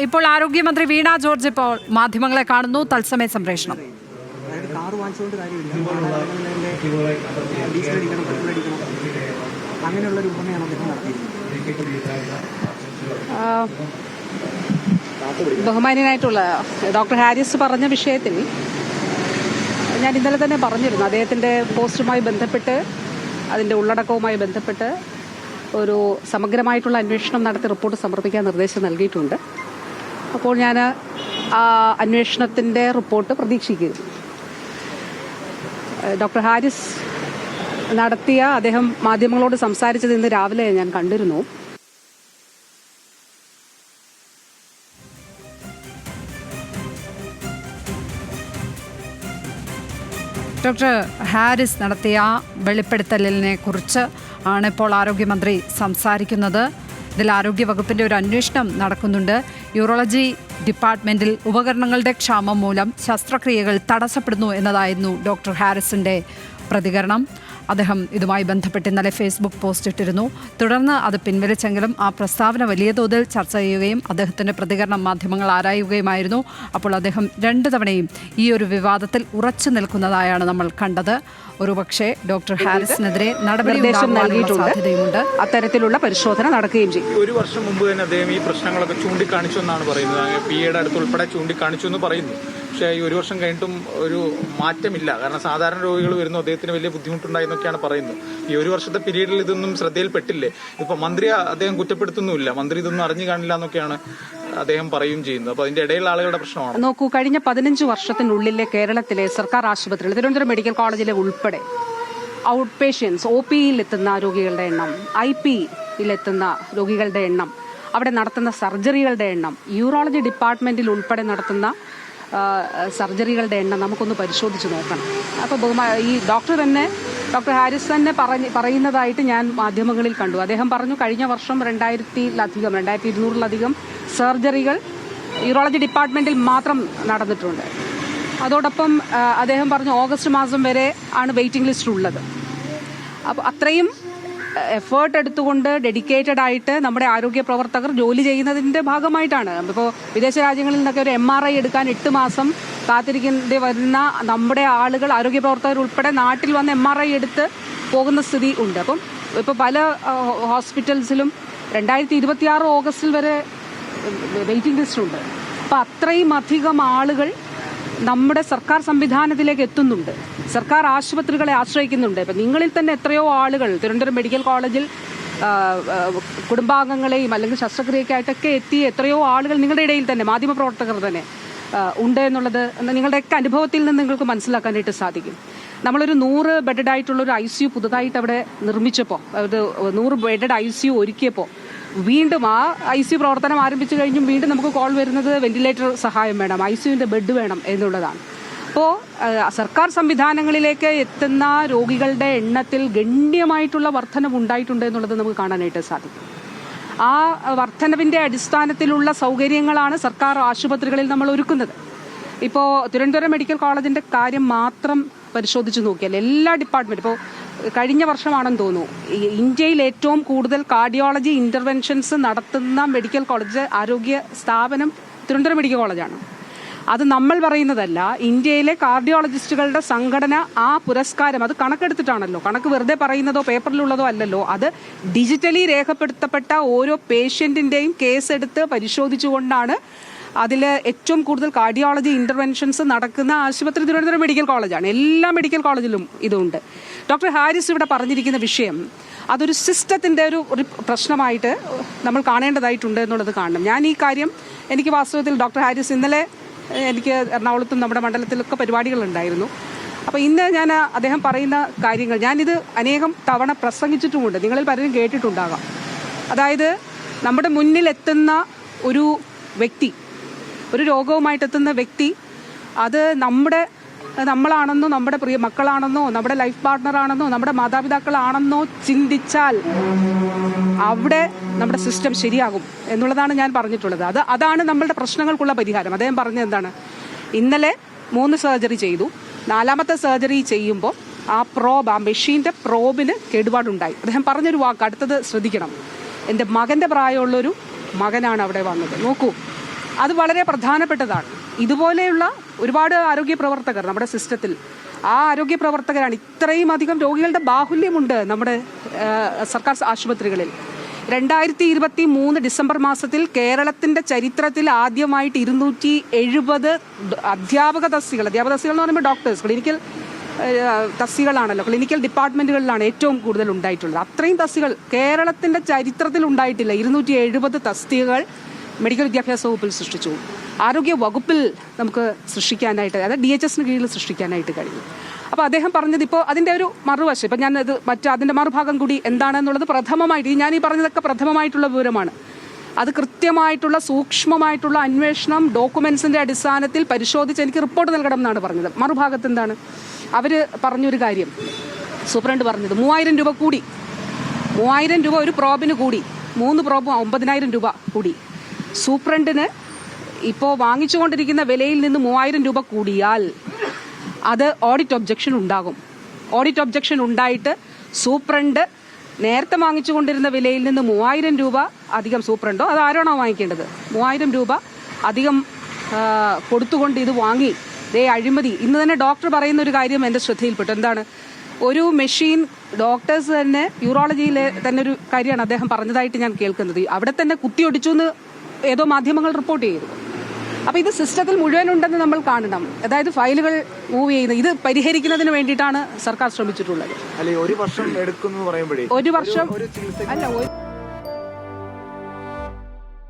ഇപ്പോൾ ആരോഗ്യമന്ത്രി വീണ ജോർജ് ഇപ്പോൾ മാധ്യമങ്ങളെ കാണുന്നു. തത്സമയ സംപ്രേഷണം. ബഹുമാന്യനായിട്ടുള്ള ഡോക്ടർ ഹാരിസ് പറഞ്ഞ വിഷയത്തിൽ ഞാൻ ഇന്നലെ തന്നെ പറഞ്ഞിരുന്നു. അദ്ദേഹത്തിൻ്റെ പോസ്റ്റുമായി ബന്ധപ്പെട്ട് അതിൻ്റെ ഉള്ളടക്കവുമായി ബന്ധപ്പെട്ട് ഒരു സമഗ്രമായിട്ടുള്ള അന്വേഷണം നടത്തി റിപ്പോർട്ട് സമർപ്പിക്കാൻ നിർദ്ദേശം നൽകിയിട്ടുണ്ട്. അപ്പോൾ ഞാൻ ആ അന്വേഷണത്തിൻ്റെ റിപ്പോർട്ട് പ്രതീക്ഷിക്കുന്നു. ഡോക്ടർ ഹാരിസ് അദ്ദേഹം മാധ്യമങ്ങളോട് സംസാരിച്ചത് ഇന്ന് രാവിലെ ഞാൻ കണ്ടിരുന്നു. ഡോക്ടർ ഹാരിസ് നടത്തിയ വെളിപ്പെടുത്തലിനെ കുറിച്ച് ആണ് ഇപ്പോൾ ആരോഗ്യമന്ത്രി സംസാരിക്കുന്നത്. ഇതിൽ ആരോഗ്യവകുപ്പിൻ്റെ ഒരു അന്വേഷണം നടക്കുന്നുണ്ട്. യൂറോളജി ഡിപ്പാർട്ട്മെൻറ്റിൽ ഉപകരണങ്ങളുടെ ക്ഷാമം മൂലം ശസ്ത്രക്രിയകൾ തടസ്സപ്പെടുന്നു എന്നതായിരുന്നു ഡോക്ടർ ഹാരിസിൻ്റെ പ്രതികരണം. അദ്ദേഹം ഇതുമായി ബന്ധപ്പെട്ട് ഇന്നലെ ഫേസ്ബുക്ക് പോസ്റ്റ് ഇട്ടിരുന്നു. തുടർന്ന് അത് പിൻവലിച്ചെങ്കിലും ആ പ്രസ്താവന വലിയ തോതിൽ ചർച്ച ചെയ്യുകയും അദ്ദേഹത്തിൻ്റെ പ്രതികരണം മാധ്യമങ്ങൾ ആരായുകയുമായിരുന്നു. അപ്പോൾ അദ്ദേഹം 2 തവണയും ഈ ഒരു വിവാദത്തിൽ ഉറച്ചു നിൽക്കുന്നതായാണ് നമ്മൾ കണ്ടത്. ഒരുപക്ഷെ ഡോക്ടർ ഹാരിസിനെതിരെ നടപടി സാധ്യതയുമുണ്ട്. അത്തരത്തിലുള്ള പരിശോധന നടക്കുകയും ചെയ്യും. ഒരു വർഷം മുമ്പ് തന്നെ അദ്ദേഹം ഈ പ്രശ്നങ്ങളൊക്കെ ചൂണ്ടിക്കാണിച്ചു എന്നാണ് പറയുന്നത്. PA അടുത്ത് ഉൾപ്പെടെ ചൂണ്ടിക്കാണിച്ചു എന്ന് പറയുന്നു. പക്ഷേ ഈ ഒരു വർഷം കഴിഞ്ഞിട്ടും ഒരു മാറ്റമില്ല. കാരണം സാധാരണ രോഗികൾ വരുന്നു, അദ്ദേഹത്തിന് വലിയ ബുദ്ധിമുട്ടുണ്ടായെന്നൊക്കെയാണ് പറയുന്നത്. ഈ ഒരു വർഷത്തെ പീരീഡിൽ ഇതൊന്നും ശ്രദ്ധയിൽപ്പെട്ടില്ലേ? ഇപ്പൊ മന്ത്രി അദ്ദേഹം കുറ്റപ്പെടുത്തുന്നുമില്ല, മന്ത്രി ഇതൊന്നും അറിഞ്ഞു കാണില്ല എന്നൊക്കെയാണ് അദ്ദേഹം പറയുകയും ചെയ്യുന്നത്. അപ്പൊ അതിന്റെ ഇടയിലുള്ള ആളുകളുടെ പ്രശ്നമാണ്. നോക്കൂ, കഴിഞ്ഞ 15 വർഷത്തിനുള്ളിലെ കേരളത്തിലെ സർക്കാർ ആശുപത്രികൾ, തിരുവനന്തപുരം മെഡിക്കൽ കോളേജിലെ ഉൾപ്പെടെ ഔട്ട് പേഷ്യൻസ് OPയിൽ എത്തുന്ന രോഗികളുടെ എണ്ണം, IP-യിൽ എത്തുന്ന രോഗികളുടെ എണ്ണം, അവിടെ നടത്തുന്ന സർജറികളുടെ എണ്ണം, യൂറോളജി ഡിപ്പാർട്ട്മെന്റിൽ ഉൾപ്പെടെ നടത്തുന്ന സർജറികളുടെ എണ്ണം നമുക്കൊന്ന് പരിശോധിച്ച് നോക്കണം. അപ്പോൾ ഈ ഡോക്ടർ ഹാരിസ് തന്നെ പറയുന്നതായിട്ട് ഞാൻ മാധ്യമങ്ങളിൽ കണ്ടു. അദ്ദേഹം പറഞ്ഞു കഴിഞ്ഞ വർഷം 2200-ലധികം സർജറികൾ യൂറോളജി ഡിപ്പാർട്ട്മെന്റിൽ മാത്രം നടന്നിട്ടുണ്ട്. അതോടൊപ്പം അദ്ദേഹം പറഞ്ഞു ഓഗസ്റ്റ് മാസം വരെ ആണ് വെയിറ്റിംഗ് ലിസ്റ്റ് ഉള്ളത്. അപ്പോൾ അത്രയും എഫേർട്ട് എടുത്തുകൊണ്ട് ഡെഡിക്കേറ്റഡ് ആയിട്ട് നമ്മുടെ ആരോഗ്യ പ്രവർത്തകർ ജോലി ചെയ്യുന്നതിൻ്റെ ഭാഗമായിട്ടാണ്. ഇപ്പോൾ വിദേശ രാജ്യങ്ങളിൽ നിന്നൊക്കെ ഒരു MRI എടുക്കാൻ 8 മാസം കാത്തിരിക്കേണ്ടി വരുന്ന നമ്മുടെ ആളുകൾ, ആരോഗ്യ പ്രവർത്തകർ ഉൾപ്പെടെ നാട്ടിൽ വന്ന് MRI എടുത്ത് പോകുന്ന സ്ഥിതി ഉണ്ട്. അപ്പം ഇപ്പോൾ പല ഹോസ്പിറ്റൽസിലും 2026 ഓഗസ്റ്റിൽ വരെ വെയിറ്റിംഗ് ലിസ്റ്റ് ഉണ്ട്. അപ്പം അത്രയും അധികം ആളുകൾ നമ്മുടെ സർക്കാർ സംവിധാനത്തിലേക്ക് എത്തുന്നുണ്ട്, സർക്കാർ ആശുപത്രികളെ ആശ്രയിക്കുന്നുണ്ട്. ഇപ്പം നിങ്ങളിൽ തന്നെ എത്രയോ ആളുകൾ തിരുവനന്തപുരം മെഡിക്കൽ കോളേജിൽ കുടുംബാംഗങ്ങളെയും അല്ലെങ്കിൽ ശസ്ത്രക്രിയക്കായിട്ടൊക്കെ എത്തിയ എത്രയോ ആളുകൾ നിങ്ങളുടെ ഇടയിൽ തന്നെ, മാധ്യമപ്രവർത്തകർ തന്നെ ഉണ്ട് എന്നുള്ളത് നിങ്ങളുടെയൊക്കെ അനുഭവത്തിൽ നിന്ന് നിങ്ങൾക്ക് മനസ്സിലാക്കാനായിട്ട് സാധിക്കും. നമ്മളൊരു 100 ബെഡഡ് ആയിട്ടുള്ളൊരു ICU പുതുതായിട്ട് അവിടെ നിർമ്മിച്ചപ്പോൾ, 100 ബെഡഡ് ICU ഒരുക്കിയപ്പോൾ വീണ്ടും ആ ICU പ്രവർത്തനം ആരംഭിച്ചു കഴിഞ്ഞും വീണ്ടും നമുക്ക് കോൾ വരുന്നത് വെന്റിലേറ്റർ സഹായം വേണം, ICUവിൻ്റെ ബെഡ് വേണം എന്നുള്ളതാണ്. അപ്പോൾ സർക്കാർ സംവിധാനങ്ങളിലേക്ക് എത്തുന്ന രോഗികളുടെ എണ്ണത്തിൽ ഗണ്യമായിട്ടുള്ള വർധനവ് ഉണ്ടായിട്ടുണ്ട് എന്നുള്ളത് നമുക്ക് കാണാനായിട്ട് സാധിക്കും. ആ വർധനവിൻ്റെ അടിസ്ഥാനത്തിലുള്ള സൗകര്യങ്ങളാണ് സർക്കാർ ആശുപത്രികളിൽ നമ്മൾ ഒരുക്കുന്നത്. ഇപ്പോൾ തിരുവനന്തപുരം മെഡിക്കൽ കോളേജിൻ്റെ കാര്യം മാത്രം പരിശോധിച്ച് നോക്കിയാൽ എല്ലാ ഡിപ്പാർട്ട്മെൻറ്റും, ഇപ്പോൾ കഴിഞ്ഞ വർഷമാണെന്ന് തോന്നുന്നു, ഇന്ത്യയിൽ ഏറ്റവും കൂടുതൽ കാർഡിയോളജി ഇന്റർവെൻഷൻസ് നടത്തുന്ന മെഡിക്കൽ കോളേജ്, ആരോഗ്യ സ്ഥാപനം തിരുവനന്തപുരം മെഡിക്കൽ കോളേജാണ്. അത് നമ്മൾ പറയുന്നതല്ല, ഇന്ത്യയിലെ കാർഡിയോളജിസ്റ്റുകളുടെ സംഘടന ആ പുരസ്കാരം അത് കണക്കെടുത്തിട്ടാണല്ലോ. കണക്ക് വെറുതെ പറയുന്നതോ പേപ്പറിലുള്ളതോ അല്ലല്ലോ, അത് ഡിജിറ്റലി രേഖപ്പെടുത്തപ്പെട്ട ഓരോ പേഷ്യന്റിന്റെയും കേസ് എടുത്ത് പരിശോധിച്ചുകൊണ്ടാണ് അതിൽ ഏറ്റവും കൂടുതൽ കാർഡിയോളജി ഇന്റർവെൻഷൻസ് നടക്കുന്ന ആശുപത്രി തിരുവനന്തപുരം മെഡിക്കൽ കോളേജാണ്. എല്ലാ മെഡിക്കൽ കോളേജിലും ഇതുണ്ട്. ഡോക്ടർ ഹാരിസ് ഇവിടെ പറഞ്ഞിരിക്കുന്ന വിഷയം അതൊരു സിസ്റ്റത്തിൻ്റെ ഒരു പ്രശ്നമായിട്ട് നമ്മൾ കാണേണ്ടതായിട്ടുണ്ട് എന്നുള്ളത് കാണണം. ഞാൻ ഈ കാര്യം, എനിക്ക് വാസ്തവത്തിൽ ഡോക്ടർ ഹാരിസ് ഇന്നലെ എനിക്ക് എറണാകുളത്തും നമ്മുടെ മണ്ഡലത്തിലൊക്കെ പരിപാടികളുണ്ടായിരുന്നു. അപ്പോൾ ഇന്ന് ഞാൻ അദ്ദേഹം പറയുന്ന കാര്യങ്ങൾ, ഞാനിത് അനേകം തവണ പ്രസംഗിച്ചിട്ടുമുണ്ട്, നിങ്ങളിൽ പലരും കേട്ടിട്ടുണ്ടാകാം. അതായത് നമ്മുടെ മുന്നിൽ എത്തുന്ന ഒരു വ്യക്തി, ഒരു രോഗവുമായിട്ടെത്തുന്ന വ്യക്തി, അത് നമ്മളാണെന്നോ നമ്മുടെ പ്രിയ മക്കളാണെന്നോ നമ്മുടെ ലൈഫ് പാർട്ട്ണറാണെന്നോ നമ്മുടെ മാതാപിതാക്കളാണെന്നോ ചിന്തിച്ചാൽ അവിടെ നമ്മുടെ സിസ്റ്റം ശരിയാകും എന്നുള്ളതാണ് ഞാൻ പറഞ്ഞിട്ടുള്ളത്. അതാണ് നമ്മളുടെ പ്രശ്നങ്ങൾക്കുള്ള പരിഹാരം. അദ്ദേഹം പറഞ്ഞത് എന്താണ്? ഇന്നലെ 3 സർജറി ചെയ്തു, 4ാമത്തെ സർജറി ചെയ്യുമ്പോൾ ആ മെഷീൻ്റെ പ്രോബിന് കേടുപാടുണ്ടായി. അദ്ദേഹം പറഞ്ഞൊരു വാക്ക്, അടുത്തത് ശ്രദ്ധിക്കണം, എൻ്റെ മകൻ്റെ പ്രായമുള്ളൊരു മകനാണ് അവിടെ വന്നത്. നോക്കൂ, അത് വളരെ പ്രധാനപ്പെട്ടതാണ്. ഇതുപോലെയുള്ള ഒരുപാട് ആരോഗ്യ പ്രവർത്തകർ നമ്മുടെ സിസ്റ്റത്തിൽ, ആ ആരോഗ്യ പ്രവർത്തകരാണ്. ഇത്രയും അധികം രോഗികളുടെ ബാഹുല്യമുണ്ട് നമ്മുടെ സർക്കാർ ആശുപത്രികളിൽ. 2023 ഡിസംബർ മാസത്തിൽ കേരളത്തിന്റെ ചരിത്രത്തിൽ ആദ്യമായിട്ട് 270 അധ്യാപക തസ്തികൾ എന്ന് പറയുമ്പോൾ ഡോക്ടേഴ്സ്, ക്ലിനിക്കൽ തസ്തികളാണല്ലോ, ക്ലിനിക്കൽ ഡിപ്പാർട്ട്മെന്റുകളിലാണ് ഏറ്റവും കൂടുതൽ ഉണ്ടായിട്ടുള്ളത്. അത്രയും തസ്തികൾ കേരളത്തിന്റെ ചരിത്രത്തിൽ ഉണ്ടായിട്ടില്ല. 270 തസ്തികകൾ മെഡിക്കൽ വിദ്യാഭ്യാസ വകുപ്പിൽ സൃഷ്ടിച്ചു. ആരോഗ്യ വകുപ്പിൽ നമുക്ക് സൃഷ്ടിക്കാനായിട്ട്, അതായത് DHS കീഴിൽ സൃഷ്ടിക്കാനായിട്ട് കഴിയും. അപ്പോൾ അദ്ദേഹം പറഞ്ഞത് ഇപ്പോൾ അതിൻ്റെ ഒരു മറുവശം, ഇപ്പം ഞാൻ അത് അതിൻ്റെ മറുഭാഗം കൂടി എന്താണെന്നുള്ളത് പ്രഥമമായിട്ട്, ഞാൻ ഈ പറഞ്ഞതൊക്കെ പ്രഥമമായിട്ടുള്ള വിവരമാണ്. അത് കൃത്യമായിട്ടുള്ള സൂക്ഷ്മമായിട്ടുള്ള അന്വേഷണം ഡോക്യുമെന്റ്സിന്റെ അടിസ്ഥാനത്തിൽ പരിശോധിച്ച് എനിക്ക് റിപ്പോർട്ട് നൽകണം എന്നാണ് പറഞ്ഞത്. മറുഭാഗത്ത് എന്താണ് അവർ പറഞ്ഞൊരു കാര്യം, സൂപ്രണ്ട് പറഞ്ഞത് 3000 രൂപ കൂടി, 3000 രൂപ ഒരു പ്രോബിന് കൂടി, 3 പ്രോബും 9000 രൂപ കൂടി. സൂപ്രണ്ടിന് ഇപ്പോൾ വാങ്ങിച്ചുകൊണ്ടിരിക്കുന്ന വിലയിൽ നിന്ന് 3000 രൂപ കൂടിയാൽ അത് ഓഡിറ്റ് ഒബ്ജക്ഷൻ ഉണ്ടാകും. ഓഡിറ്റ് ഒബ്ജക്ഷൻ ഉണ്ടായിട്ട് സൂപ്രണ്ട് നേരത്തെ വാങ്ങിച്ചുകൊണ്ടിരുന്ന വിലയിൽ നിന്ന് 3000 രൂപ അധികം, സൂപ്രണ്ടോ അത് ആരാണോ വാങ്ങിക്കേണ്ടത്, 3000 രൂപ അധികം കൊടുത്തുകൊണ്ട് ഇത് വാങ്ങി അഴിമതി. ഇന്ന് തന്നെ ഡോക്ടർ പറയുന്ന ഒരു കാര്യം എൻ്റെ ശ്രദ്ധയിൽപ്പെട്ടു. എന്താണ്, ഒരു മെഷീൻ ഡോക്ടേഴ്സ് തന്നെ, യൂറോളജിയിലെ തന്നെ ഒരു കാര്യമാണ് അദ്ദേഹം പറഞ്ഞതായിട്ട് ഞാൻ കേൾക്കുന്നത്, അവിടെ തന്നെ കുത്തിയൊടിച്ചു എന്ന് ഏതോ മാധ്യമങ്ങൾ റിപ്പോർട്ട് ചെയ്തു. അപ്പോൾ ഇത് സിസ്റ്റത്തിൽ മുഴുവൻ ഉണ്ടെന്ന് നമ്മൾ കാണണം. അതായത് ഫയലുകൾ മൂവ് ചെയ്യുന്നത്, ഇത് പരിഹരിക്കുന്നതിന് വേണ്ടിയിട്ടാണ് സർക്കാർ ശ്രമിച്ചിട്ടുള്ളത്. ഒരു വർഷം എടുക്കുന്നു പറയുമ്പോഴേ, ഒരു വർഷം അല്ല